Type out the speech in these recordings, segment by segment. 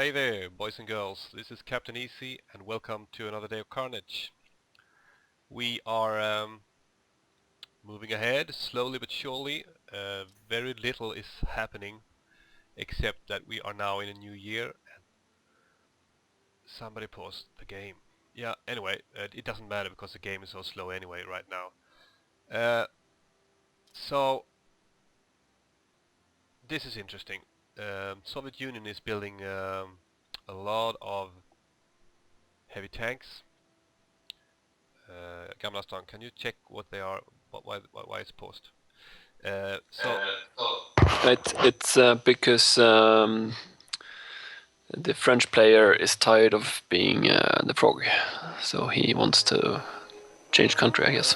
Hey there, boys and girls. This is Captain Easy, and welcome to another day of Carnage. We are moving ahead, slowly but surely. Very little is happening, except that we are now in a new year, and somebody paused the game. Yeah, anyway, it doesn't matter because the game is so slow anyway right now. So, this is interesting. Soviet Union is building a lot of heavy tanks. Gamlastan, can you check what they are, why it's paused? It's because the French player is tired of being the frog, so he wants to change country, I guess.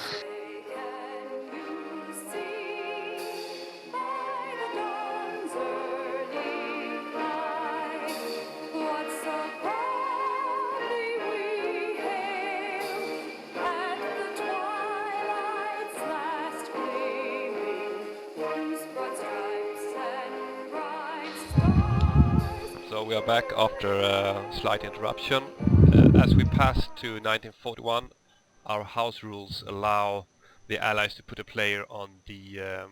So we are back after a slight interruption. As we pass to 1941, our house rules allow the Allies to put a player on the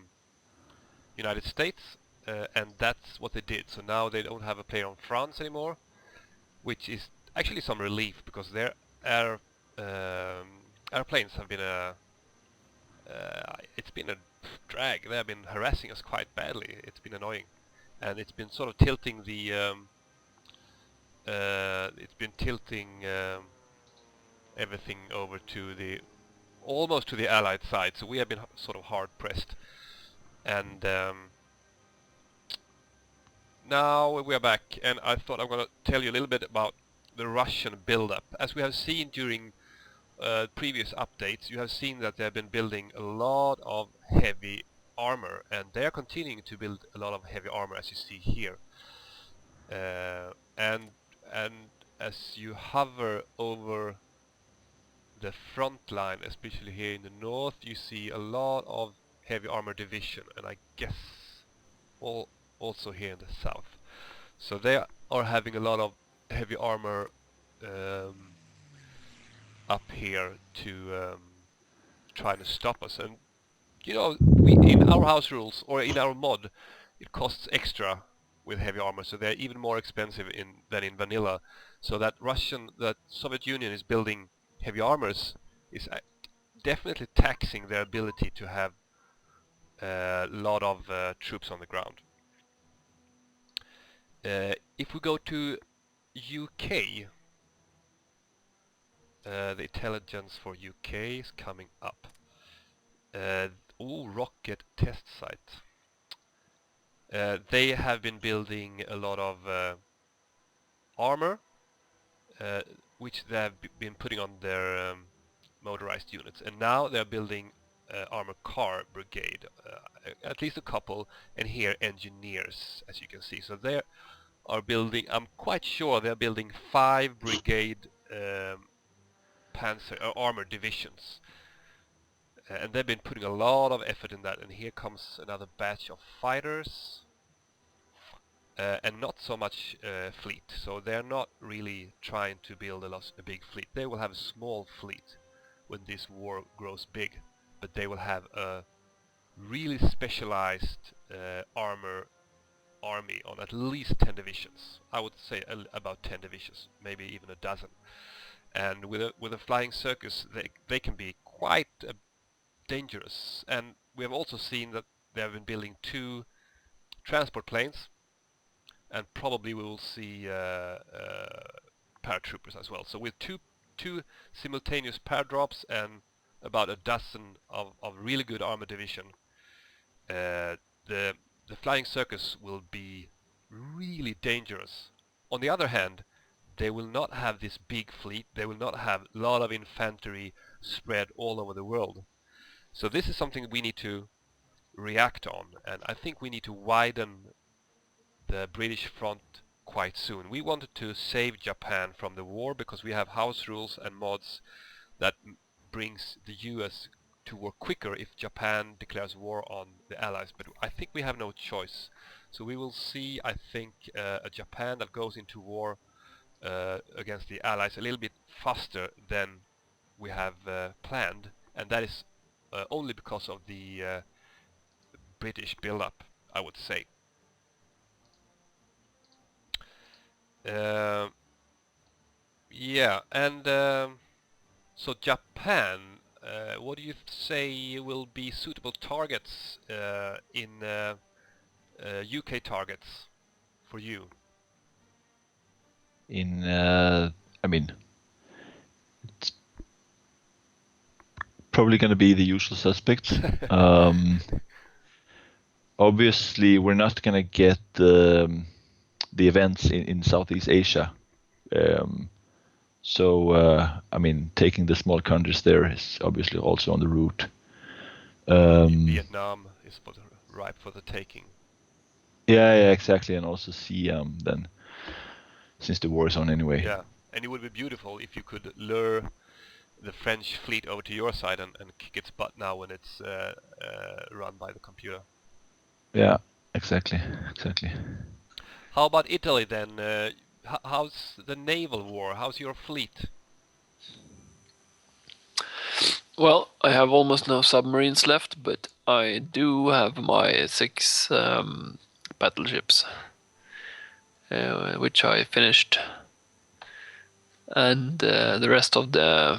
United States, and that's what they did. So now they don't have a player on France anymore, which is actually some relief because their airplanes have been it's been a drag. They have been harassing us quite badly. It's been annoying, and it's been sort of tilting the everything over to the almost to the Allied side. So we have been sort of hard pressed, and now we are back. And I thought I'm going to tell you a little bit about the Russian build-up. As we have seen during previous updates, you have seen that they have been building a lot of heavy armor, and they are continuing to build a lot of heavy armor, as you see here. And as you hover over the front line, especially here in the north, you see a lot of heavy armor division, and I guess also here in the south. So they are having a lot of heavy armor up here to try to stop us. And you know, we in our house rules or in our mod, it costs extra with heavy armor, so they're even more expensive than in vanilla. So that Soviet Union is building heavy armors is definitely taxing their ability to have a lot of troops on the ground. If we go to UK, the intelligence for UK is coming up. Rocket test site. They have been building a lot of armor, which they have been putting on their motorized units, and now they're building armor car brigade, at least a couple, and here engineers, as you can see. So they are building, I'm quite sure they're building 5 brigade panzer armor divisions, and they've been putting a lot of effort in that. And here comes another batch of fighters. And not so much fleet, so they're not really trying to build a big fleet. They will have a small fleet when this war grows big, but they will have a really specialized army on at least 10 divisions. I would say about 10 divisions, maybe even a dozen. And with a flying circus, they can be quite dangerous. And we have also seen that they have been building 2 transport planes, and probably we will see paratroopers as well. So with two simultaneous paradrops and about a dozen of really good armor division, the flying circus will be really dangerous. On the other hand, they will not have this big fleet. They will not have a lot of infantry spread all over the world. So this is something we need to react on, and I think we need to widen the British front quite soon. We wanted to save Japan from the war because we have house rules and mods that brings the US to war quicker if Japan declares war on the Allies, but I think we have no choice. So we will see, I think, a Japan that goes into war against the Allies a little bit faster than we have planned, and that is only because of the British build-up, I would say. Uh, yeah, and so Japan, what do you say will be suitable targets in UK targets for you? I mean, it's probably going to be the usual suspects. Obviously, we're not going to get the events in Southeast Asia. I mean, taking the small countries there is obviously also on the route. Vietnam is ripe for the taking. Yeah, exactly, and also see then, since the war is on anyway. Yeah, and it would be beautiful if you could lure the French fleet over to your side and kick its butt now when it's run by the computer. Yeah, exactly. How about Italy then? How's the naval war? How's your fleet? Well, I have almost no submarines left, but I do have my 6 battleships, which I finished, and the rest of the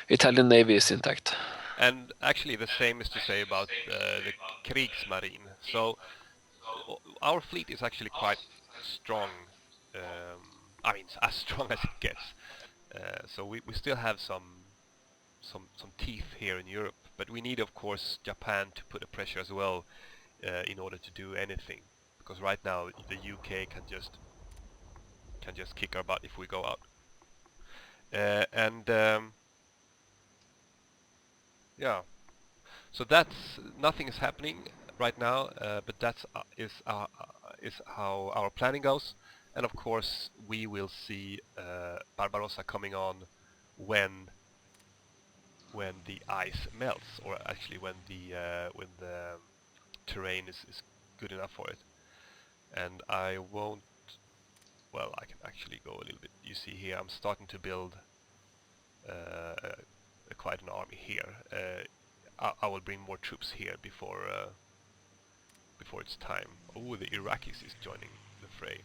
Italian Navy is intact. And actually the same is to say about the Kriegsmarine. So our fleet is actually quite strong. I mean, as strong as it gets. So we still have some teeth here in Europe, but we need, of course, Japan to put a pressure as well in order to do anything. Because right now the UK can just kick our butt if we go out. And yeah, so that's nothing is happening right now, but that's is how our planning goes. And of course, we will see Barbarossa coming on when the ice melts, or actually when the terrain is good enough for it. And I won't. Well, I can actually go a little bit. You see here, I'm starting to build quite an army here. I will bring more troops here before it's time. Oh, the Iraqis is joining the fray.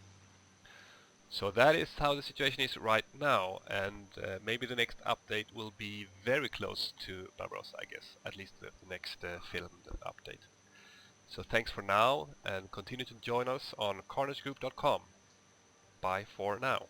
So that is how the situation is right now, and maybe the next update will be very close to Barbarossa, I guess. At least the next filmed update. So thanks for now, and continue to join us on carnagegroup.com. Bye for now.